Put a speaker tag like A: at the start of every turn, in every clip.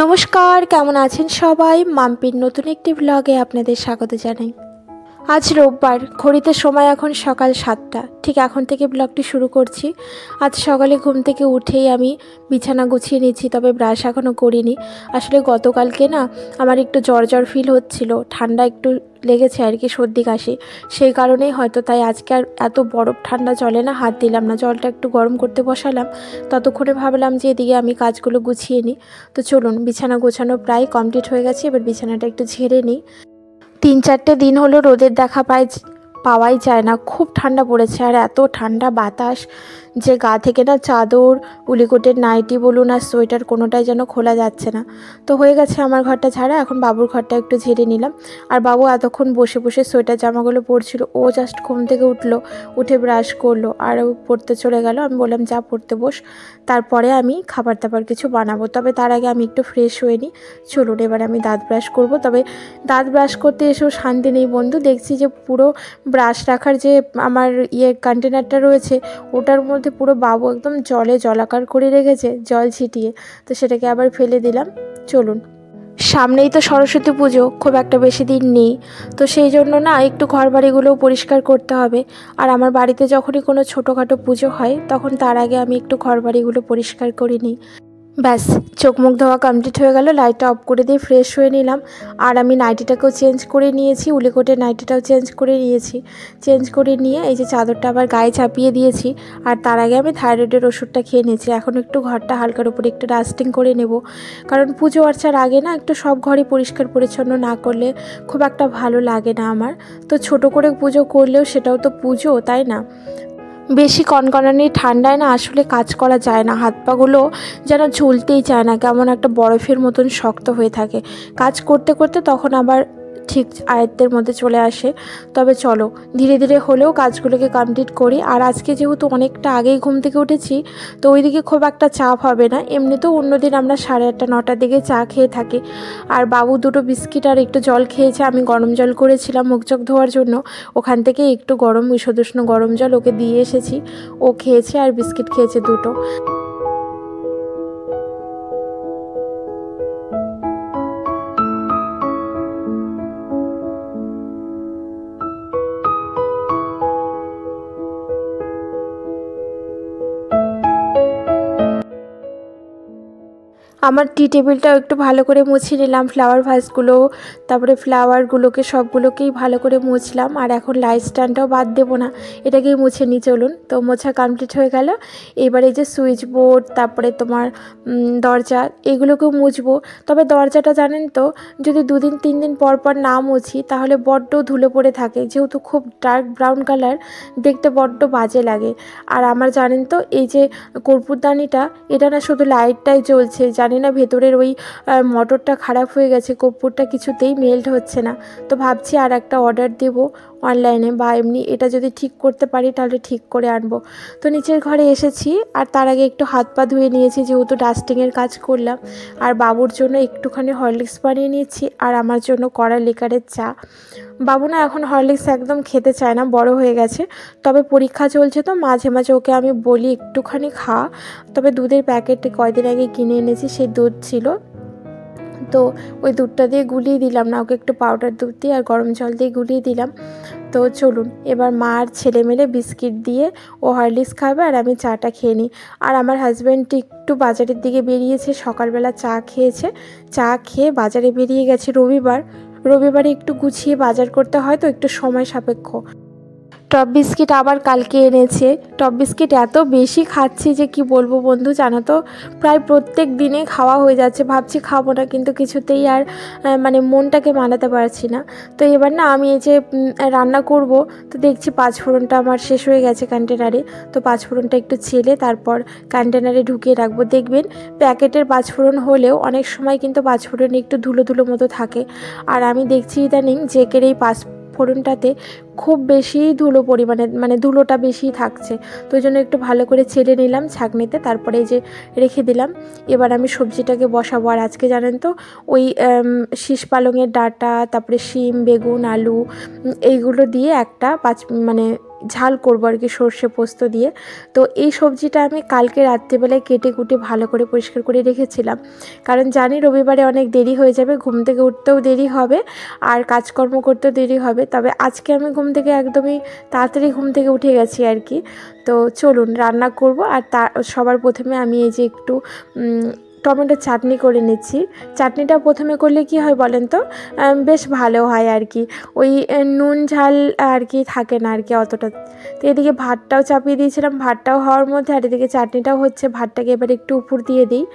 A: নমস্কার, কেমন আছেন সবাই? মাম্পির নতুন একটি ব্লগে আপনাদের স্বাগত জানাই। আজ রোববার, ঘড়িতে সময় এখন সকাল 7টা। ঠিক এখন থেকে ব্লগটি শুরু করছি। আজ সকালে ঘুম থেকে উঠেই আমি বিছানা গুছিয়ে নিচ্ছি, তবে ব্রাশ এখনও করিনি। আসলে গতকালকে না আমার একটু জ্বর ফিল হচ্ছিল, ঠান্ডা একটু লেগেছে আর কি, সর্দি কাশি, সেই কারণেই হয়তো। তাই আজকে আর এত বরফ ঠান্ডা জলে না হাত দিলাম না, জলটা একটু গরম করতে বসালাম। ততক্ষণে ভাবলাম যে এদিকে আমি কাজগুলো গুছিয়ে নিই। তো চলুন, বিছানা গোছানো প্রায় কমপ্লিট হয়ে গেছে, এবার বিছানাটা একটু ঝেড়ে নিই। 3-4টে দিন হলো রোদের দেখা পাওয়াই যায় না, খুব ঠান্ডা পড়েছে। আর এত ঠান্ডা বাতাস যে গা থেকে না চাদর, উলিকোটের নাইটি বলুন আর সোয়েটার কোনোটাই যেন খোলা যাচ্ছে না। তো হয়ে গেছে আমার ঘরটা ঝাড়া, এখন বাবুর ঘরটা একটু ঝেড়ে নিলাম। আর বাবু এতক্ষণ বসে বসে সোয়েটার জামাগুলো পরছিল। ও জাস্ট ঘুম থেকে উঠে ব্রাশ করলো আর ও পড়তে চলে গেল। আমি বললাম যা পড়তে বস, তারপরে আমি খাবার দাবার কিছু বানাবো, তবে তার আগে আমি একটু ফ্রেশ হয়ে নিই। চলুন, এবার আমি দাঁত ব্রাশ করব। তবে দাঁত ব্রাশ করতে এসেও শান্তি নেই বন্ধু, দেখছি যে পুরো ব্রাশ রাখার যে আমার কন্টেনারটা রয়েছে ওটার মধ্যে পুরো বাবু একদম জলাকার করে রেখেছে, জল ছিটিয়ে। তো সেটাকে আবার ফেলে দিলাম। চলুন, সামনেই তো সরস্বতী পুজো, খুব একটা বেশি দিন নেই, তো সেই জন্য না একটু ঘর বাড়িগুলোও পরিষ্কার করতে হবে। আর আমার বাড়িতে যখনই কোনো ছোটোখাটো পুজো হয় তখন তার আগে আমি একটু ঘর বাড়িগুলো পরিষ্কার করে নিই। ব্যাস, চোখ মুখ ধোয়া কমপ্লিট হয়ে গেল, লাইটটা অফ করে দিয়ে ফ্রেশ হয়ে নিলাম। আর আমি নাইটিটাকেও চেঞ্জ করে নিয়েছি, উলিকোটের নাইটিটাও চেঞ্জ করে নিয়েছি। চেঞ্জ করে নিয়ে এই যে চাদরটা আবার গায়ে চাপিয়ে দিয়েছি। আর তার আগে আমি থাইরয়েডের ওষুধটা খেয়ে নিয়েছি। এখন একটু ঘরটা হালকার উপরে একটু ডাস্টিং করে নেব, কারণ পুজো অর্চার আগে না একটু সব ঘরই পরিষ্কার পরিচ্ছন্ন না করলে খুব একটা ভালো লাগে না আমার। তো ছোট করে পুজো করলেও সেটাও তো পুজো, তাই না? বেশি কনকনানি ঠান্ডায় না আসলে কাজ করা যায় না, হাত পাগুলো যেন ঝুলতেই চায় না, কেমন একটা বরফের মতন শক্ত হয়ে থাকে। কাজ করতে করতে তখন আবার ঠিক আয়ত্তের মধ্যে চলে আসে। তবে চলো, ধীরে ধীরে হলেও কাজগুলোকে কমপ্লিট করি। আর আজকে যেহেতু অনেকটা আগেই ঘুম থেকে উঠেছি, তো ওইদিকে খুব একটা চাপ হবে না। এমনিতেও অন্যদিন আমরা 8:30-9টার দিকে চা খেয়ে থাকি। আর বাবু 2টো বিস্কিট আর একটু জল খেয়েছে। আমি গরম জল করেছিলাম মুখ চোখ ধোয়ার জন্য, ওখান থেকে একটু ঈষদুষ্ণ গরম জল ওকে দিয়ে এসেছি। ও খেয়েছে আর বিস্কিট খেয়েছে 2টো। আমার টি টেবিলটাও একটু ভালো করে মুছে নিলাম, ফ্লাওয়ার ভাসগুলো, তারপরে ফ্লাওয়ারগুলোকে সবগুলোকেই ভালো করে মুছলাম। আর এখন লাইট স্ট্যান্ডটাও বাদ দেবো না, এটাকেই মুছে নিই। চলুন, তো মোছা কমপ্লিট হয়ে গেল। এবার এই যে সুইচ বোর্ড, তারপরে তোমার দরজা, এগুলোকেও মুছবো। তবে দরজাটা জানেন তো, যদি 2-3 দিন পর পর না মুছি তাহলে বড্ড ধুলো পড়ে থাকে, যেহেতু খুব ডার্ক ব্রাউন কালার, দেখতে বড্ড বাজে লাগে। আর আমার জানেন তো এই যে কর্পূরদানিটা, এটা না শুধু লাইটটাই জ্বলছে, জানি না ভেতরের ওই মোটরটা খারাপ হয়ে গেছে, কর্পূরটা কিছুতেই মেল্ট হচ্ছে না। তো ভাবছি আর একটা অর্ডার দেব অনলাইনে, বা এমনি এটা যদি ঠিক করতে পারি তাহলে ঠিক করে আনবো। তো নিচের ঘরে এসেছি, আর তার আগে একটু হাত পা ধুয়ে নিয়েছি, যেহেতু ডাস্টিংয়ের কাজ করলাম। আর বাবুর জন্য একটুখানি হরলিক্স বানিয়ে নিয়েছি, আর আমার জন্য কড়া লিকারের চা। বাবু না এখন হরলিক্স একদম খেতে চায় না, বড় হয়ে গেছে। তবে পরীক্ষা চলছে তো মাঝে মাঝে ওকে আমি বলি একটুখানি খা। তবে দুধের প্যাকেট কয়দিন আগে কিনে এনেছি, সেই দুধ ছিল, তো ওই দুধটা দিয়ে গুলিয়ে দিলাম না ওকে, একটু পাউডার দুধ দিয়ে আর গরম জল দিয়ে গুলিয়ে দিলাম। তো চলুন, এবার মা আর ছেলে মিলে বিস্কিট দিয়ে ও হরলিক্স খাবে আর আমি চাটা খেয়ে নিই। আর আমার হাজব্যান্ড একটু বাজারের দিকে বেরিয়েছে, সকালবেলা চা খেয়েছে, চা খেয়ে বাজারে বেরিয়ে গেছে। রবিবারে একটু গুছিয়ে বাজার করতে হয়, তো একটু সময় সাপেক্ষ। টপ বিস্কিট আবার কালকে এনেছে। টপ বিস্কিট এত বেশি খাচ্ছি যে কি বলবো বন্ধু, জানো তো, প্রায় প্রত্যেক দিনে খাওয়া হয়ে যাচ্ছে। ভাবছি খাবো না, কিন্তু কিছুতেই আর মানে মনটাকে মানাতে পারছি না। তো এবার না আমি এই যে রান্না করব, তো দেখছি পাঁচফোড়নটা আমার শেষ হয়ে গেছে কন্টেনারে। তো পাঁচফোড়নটা একটু ছেলে তারপর কন্টেনারে ঢুকিয়ে রাখবো। দেখবেন প্যাকেটের পাঁচফোড়ন হলেও অনেক সময় কিন্তু পাঁচফোড়নে একটু ধুলো ধুলো মতো থাকে। আর আমি দেখছি ইদানিং জেকের এই ফোড়নটাতে খুব বেশি ধুলো পরিমাণে, মানে ধুলোটা বেশি থাকছে। তো ওই জন্য একটু ভালো করে ছেড়ে নিলাম ছাঁকনিতে, তারপরে এই যে রেখে দিলাম। এবার আমি সবজিটাকে বসাবো। আর আজকে জানেন তো ওই শীষ পালংয়ের ডাঁটা, তারপরে শিম, বেগুন, আলু, এইগুলো দিয়ে একটা ঝাল করবো আর কি সর্ষে পোস্ত দিয়ে। তো এই সবজিটা আমি কালকে রাত্রিবেলায় কেটে কুটে ভালো করে পরিষ্কার করে রেখেছিলাম, কারণ জানি রবিবারে অনেক দেরি হয়ে যাবে, ঘুম থেকে উঠতেও দেরি হবে আর কাজকর্ম করতেও দেরি হবে। তবে আজকে আমি ঘুম থেকে একদমই তাড়াতাড়ি ঘুম থেকে উঠে গেছি আর কি। তো চলুন রান্না করব। আর সবার প্রথমে আমি এই যে একটু টমেটোর চাটনি করে নিচ্ছি। চাটনিটা প্রথমে করলে কি হয় বলেন তো, বেশ ভালো হয় আর কি, ওই নুন ঝাল আর কি থাকে না আর কি অতটা। তো এদিকে ভাতটাও চাপিয়ে দিয়েছিলাম, ভাতটাও হওয়ার মধ্যে, আর এদিকে চাটনিটাও হচ্ছে। ভাতটাকে এবার একটু উপর দিয়ে দিই।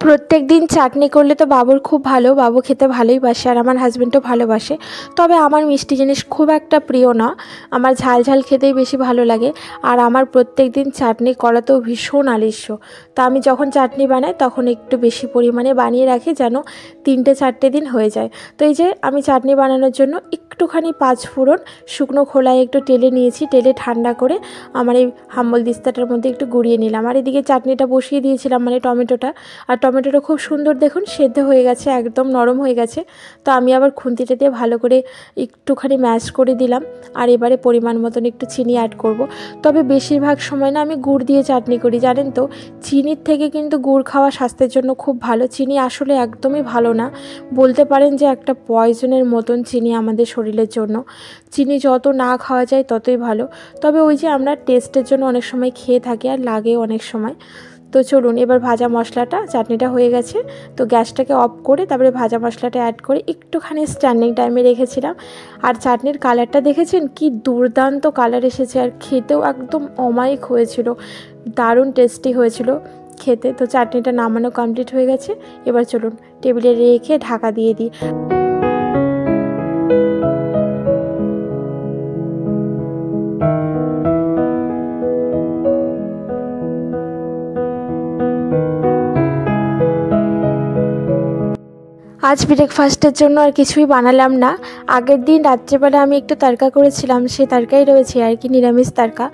A: প্রত্যেক দিন চাটনি করলে তো বাবুর খুব ভালো, বাবু খেতে ভালোই বাসে আর আমার হাজব্যান্ডও ভালোবাসে। তবে আমার মিষ্টি জিনিস খুব একটা প্রিয় না, আমার ঝাল ঝাল খেতেই বেশি ভালো লাগে। আর আমার প্রত্যেক দিন চাটনি করাতেও ভীষণ আলস্য। তা আমি যখন চাটনি বানাই তখন একটু বেশি পরিমাণে বানিয়ে রাখি, যেন 3-4 দিন হয়ে যায়। তো এই যে আমি চাটনি বানানোর জন্য একটুখানি 5 ফোড়ন শুকনো খোলায় একটু টেলে নিয়েছি, টেলে ঠান্ডা করে আমার এই হাম্বল দিস্তাটার মধ্যে একটু গুঁড়িয়ে নিলাম। আর এদিকে চাটনিটা বসিয়ে দিয়েছিলাম, মানে টমেটোটা। আর টমেটোটা খুব সুন্দর দেখুন সেদ্ধ হয়ে গেছে, একদম নরম হয়ে গেছে। তো আমি আবার খুন্তিটা দিয়ে ভালো করে একটুখানি ম্যাশ করে দিলাম। আর এবারে পরিমাণ মতন একটু চিনি অ্যাড করব। তবে বেশিরভাগ সময় না আমি গুড় দিয়ে চাটনি করি, জানেন তো। চিনির থেকে কিন্তু গুড় খাওয়া স্বাস্থ্যের জন্য খুব ভালো। চিনি আসলে একদমই ভালো না, বলতে পারেন যে একটা পয়জনের মতন চিনি আমাদের শরীরের জন্য। চিনি যত না খাওয়া যায় ততই ভালো। তবে ওই যে আমরা টেস্টের জন্য অনেক সময় খেয়ে থাকি আর লাগেও অনেক সময়। তো চলুন এবার ভাজা মশলাটা, চাটনিটা হয়ে গেছে, তো গ্যাসটাকে অফ করে তারপরে ভাজা মশলাটা অ্যাড করে একটুখানি স্ট্যান্ডিং টাইমে রেখেছিলাম। আর চাটনির কালারটা দেখেছেন কি দুর্দান্ত কালার এসেছে, আর খেতেও একদম অমায়িক হয়েছিল, দারুণ টেস্টি হয়েছিল খেতে। তো চাটনিটা নামানো কমপ্লিট হয়ে গেছে। এবার চলুন টেবিলে রেখে ঢাকা দিয়ে দিই। আজ ব্রেকফাস্টের জন্য আর কিছুই বানালাম না। আগের দিন রাত্রেবেলা আমি একটু তড়কা করেছিলাম, সেই তড়কাই রয়েছে আর কি, নিরামিষ তড়কা।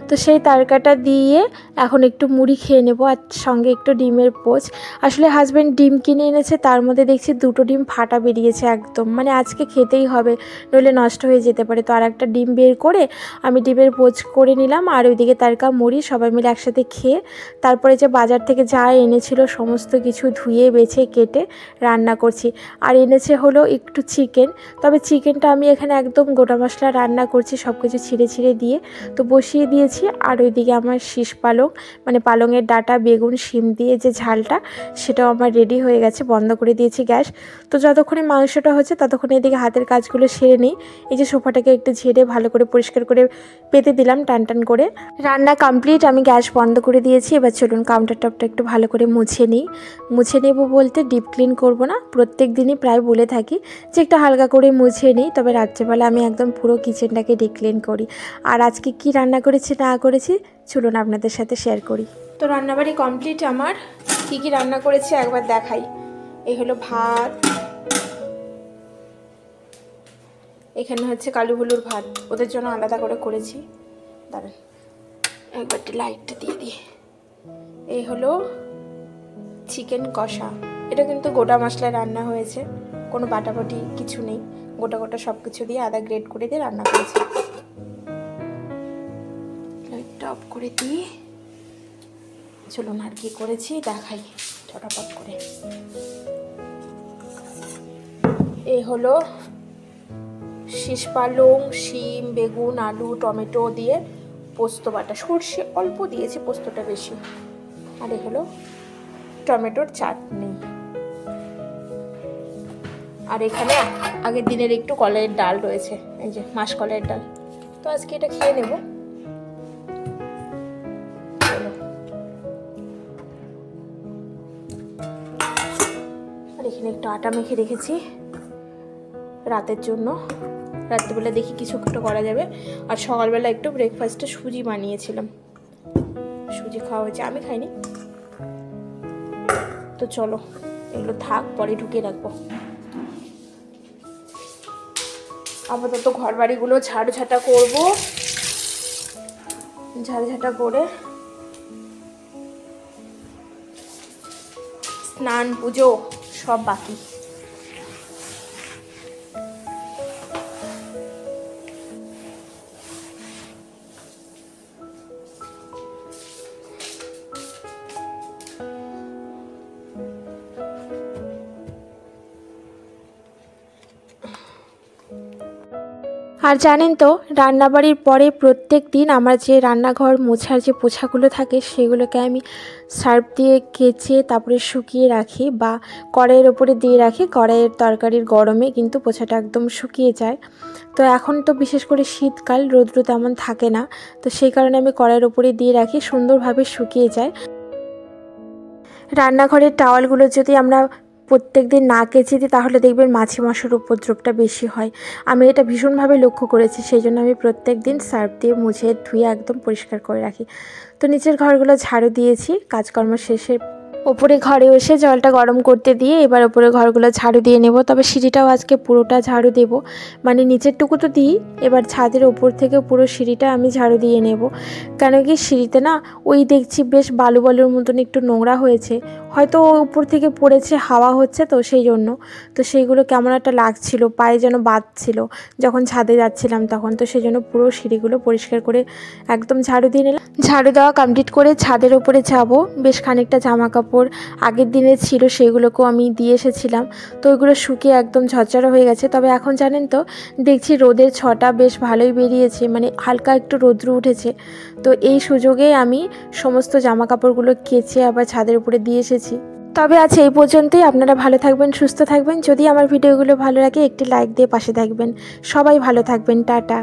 A: তো সেই তড়কাটা দিয়ে এখন একটু মুড়ি খেয়ে নেব, আর সঙ্গে একটু ডিমের পোচ। আসলে হাজব্যান্ড ডিম কিনে এনেছে, তার মধ্যে দেখছি 2টো ডিম ফাটা বেরিয়েছে একদম, মানে আজকে খেতেই হবে, নইলে নষ্ট হয়ে যেতে পারে। তো আর একটা ডিম বের করে আমি ডিমের পোচ করে নিলাম, আর ওইদিকে তড়কা মুড়ি সবাই মিলে একসাথে খেয়ে তারপরে যে বাজার থেকে যা এনেছিল সমস্ত কিছু ধুয়ে বেছে কেটে রান্না করছি। আর এনেছে হলো একটু চিকেন। তবে চিকেনটা আমি এখানে একদম গোটা মশলা রান্না করছি, সব কিছু ছিঁড়ে ছিঁড়ে দিয়ে তো বসিয়ে দিয়েছি। আর ওইদিকে আমার শীষ পালং, মানে পালংয়ের ডাঁটা, বেগুন, শিম দিয়ে যে ঝালটা, সেটাও আমার রেডি হয়ে গেছে। বন্ধ করে দিয়েছি গ্যাস। তো যতক্ষণে মাংসটা হচ্ছে ততক্ষণে এদিকে হাতের কাজগুলো সেরে নিই। এই যে সোফাটাকে একটু ঝেড়ে ভালো করে পরিষ্কার করে পেতে দিলাম টান টান করে। রান্না কমপ্লিট, আমি গ্যাস বন্ধ করে দিয়েছি। এবার চলুন কাউন্টার টপটা একটু ভালো করে মুছে নিই। মুছে নেব বলতে ডিপ ক্লিন করব না, প্রত্যেক দিনই প্রায় বলে থাকি যে একটু হালকা করে মুছে নিই। তবে রাত্রেবেলা আমি একদম পুরো কিচেনটাকে ডিপ ক্লিন করি। আর আজকে কি রান্না করেছি না করেছি চলুন আপনাদের সাথে শেয়ার করি। তো রান্নাবাড়ি কমপ্লিট আমার। কি কি রান্না করেছি একবার দেখাই। এই হলো ভাত, এখানে হচ্ছে কালু ভুলুর ভাত, ওদের জন্য আলাদা করে করেছি। দাঁড়ান একবার লাইটটা দিয়ে দিই। এই হলো চিকেন কষা, এটা কিন্তু গোটা মশলায় রান্না হয়েছে, কোনো বাটাবাটি কিছু নেই, গোটা গোটা সব কিছু দিয়ে আদা গ্রেট করে দিয়ে রান্না করেছি। লাইটটা অফ করে দিই। চলুন আর কি করেছি দেখাই চটাপট করে। এই হলো শীষ পালং, শিম, বেগুন, আলু, টমেটো দিয়ে পোস্ত বাটা, সর্ষে অল্প দিয়েছি, পোস্তটা বেশি। আর এই হলো টমেটোর চাটনি। আর এখানে আগের দিনের একটু কলাইয়ের ডাল রয়েছে, এই যে মাসকলাইয়ের ডাল। তো আজকে এটা খেয়ে নেব। আর এখানে একটু আটা মেখে রেখেছি রাতের জন্য, রাত্রিবেলা দেখি কিছু একটা করা যাবে। আর সকালবেলা একটু ব্রেকফাস্টে সুজি বানিয়েছিলাম, সুজি খাওয়া হয়েছে, আমি খাইনি। তো চলো এগুলো থাক, পরে ঢুকিয়ে রাখবো। আপাতত ঘর বাড়িগুলো ঝাড়ঝাঁটা করবো, ঝাড়ঝাঁটা করে স্নান পুজো সব বাকি। আর জানেন তো, রান্নাবাড়ির পরে প্রত্যেক দিন আমার যে রান্নাঘর মোছার যে পোছাগুলো থাকে সেগুলোকে আমি সার্ফ দিয়ে কেচে তারপরে শুকিয়ে রাখি বা কড়াইয়ের ওপরে দিয়ে রাখি। কড়াইয়ের তরকারির গরমে কিন্তু পোছাটা একদম শুকিয়ে যায়। তো এখন তো বিশেষ করে শীতকাল, রৌদ্র তেমন থাকে না, তো সেই কারণে আমি কড়াইয়ের ওপরে দিয়ে রাখি, সুন্দরভাবে শুকিয়ে যায়। রান্নাঘরের টাওয়ালগুলো যদি আমরা প্রত্যেক দিন না কেচে দিই তাহলে দেখবেন মাছি মশার উপদ্রবটা বেশি হয়। আমি এটা ভীষণভাবে লক্ষ্য করেছি, সেই জন্য আমি প্রত্যেক দিন সার্ফ দিয়ে মুছে ধুয়ে একদম পরিষ্কার করে রাখি। তো নিচের ঘরগুলো ঝাড়ু দিয়েছি কাজকর্ম শেষে। ওপরে ঘরে এসে জলটা গরম করতে দিয়ে এবার ওপরে ঘরগুলো ঝাড়ু দিয়ে নেব। তবে সিঁড়িটাও আজকে পুরোটা ঝাড়ু দেব, মানে নিচেরটুকু তো দিই, এবার ছাদের ওপর থেকে পুরো সিঁড়িটা আমি ঝাড়ু দিয়ে নেব। কেন কি সিঁড়িতে না ওই দেখছি বেশ বালু বালুর মতন একটু নোংরা হয়েছে, হয়তো উপর থেকে পড়েছে, হাওয়া হচ্ছে তো সেই জন্য। তো সেইগুলো কেমন একটা লাগছিল, পায়ে যেন বাজছিল যখন ছাদে যাচ্ছিলাম তখন। তো সেই জন্য পুরো সিঁড়িগুলো পরিষ্কার করে একদম ঝাড়ু দিয়ে নিলাম। ঝাড়ু দেওয়া কমপ্লিট করে ছাদের ওপরে যাব। বেশ খানিকটা জামা কাপড় আগের দিনে ছিল সেগুলোকেও আমি দিয়ে এসেছিলাম, তো ওইগুলো শুকিয়ে একদম ঝরঝরা হয়ে গেছে। তবে এখন জানেন তো, দেখছি রোদের ছটা বেশ ভালোই বেরিয়েছে, মানে হালকা একটু রৌদ্র উঠেছে। তো এই সুযোগে আমি সমস্ত জামা কাপড়গুলো কেচে আবার ছাদের উপরে দিয়ে এসেছি। তবে আজ এই পর্যন্তই। আপনারা ভালো থাকবেন, সুস্থ থাকবেন। যদি আমার ভিডিওগুলো ভালো লাগে একটি লাইক দিয়ে পাশে থাকবেন। সবাই ভালো থাকবেন, টাটা।